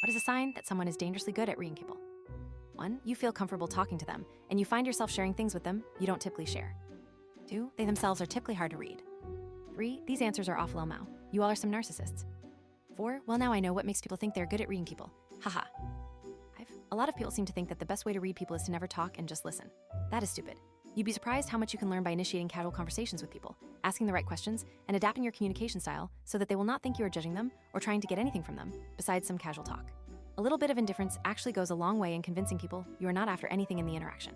What is a sign that someone is dangerously good at reading people? 1. You feel comfortable talking to them, and you find yourself sharing things with them you don't typically share. 2. They themselves are typically hard to read. 3. These answers are awful Elmo. You all are some narcissists. 4. Well, now I know what makes people think they're good at reading people. Haha. 5. A lot of people seem to think that the best way to read people is to never talk and just listen. That is stupid. You'd be surprised how much you can learn by initiating casual conversations with people, asking the right questions, and adapting your communication style so that they will not think you are judging them or trying to get anything from them, besides some casual talk. A little bit of indifference actually goes a long way in convincing people you are not after anything in the interaction.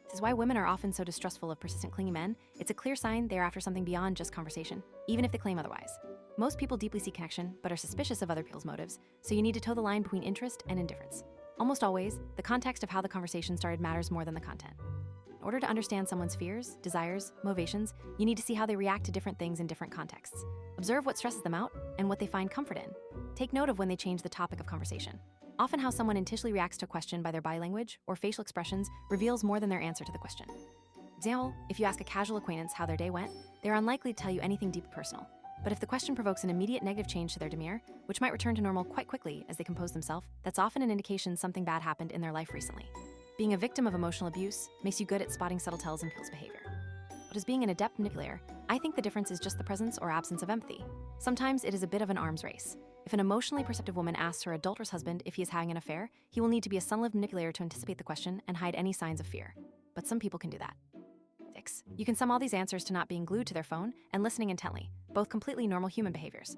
This is why women are often so distrustful of persistent clingy men. It's a clear sign they are after something beyond just conversation, even if they claim otherwise. Most people deeply seek connection, but are suspicious of other people's motives, so you need to toe the line between interest and indifference. Almost always, the context of how the conversation started matters more than the content. In order to understand someone's fears, desires, motivations, you need to see how they react to different things in different contexts. Observe what stresses them out and what they find comfort in. Take note of when they change the topic of conversation. Often how someone initially reacts to a question by their body language or facial expressions reveals more than their answer to the question. Example, if you ask a casual acquaintance how their day went, they are unlikely to tell you anything deeply personal. But if the question provokes an immediate negative change to their demeanor, which might return to normal quite quickly as they compose themselves, that's often an indication something bad happened in their life recently. Being a victim of emotional abuse makes you good at spotting subtle tells in people's behavior. But as being an adept manipulator, I think the difference is just the presence or absence of empathy. Sometimes it is a bit of an arms race. If an emotionally perceptive woman asks her adulterous husband if he is having an affair, he will need to be a sun-lived manipulator to anticipate the question and hide any signs of fear. But some people can do that. 6. You can sum all these answers to not being glued to their phone and listening intently, both completely normal human behaviors.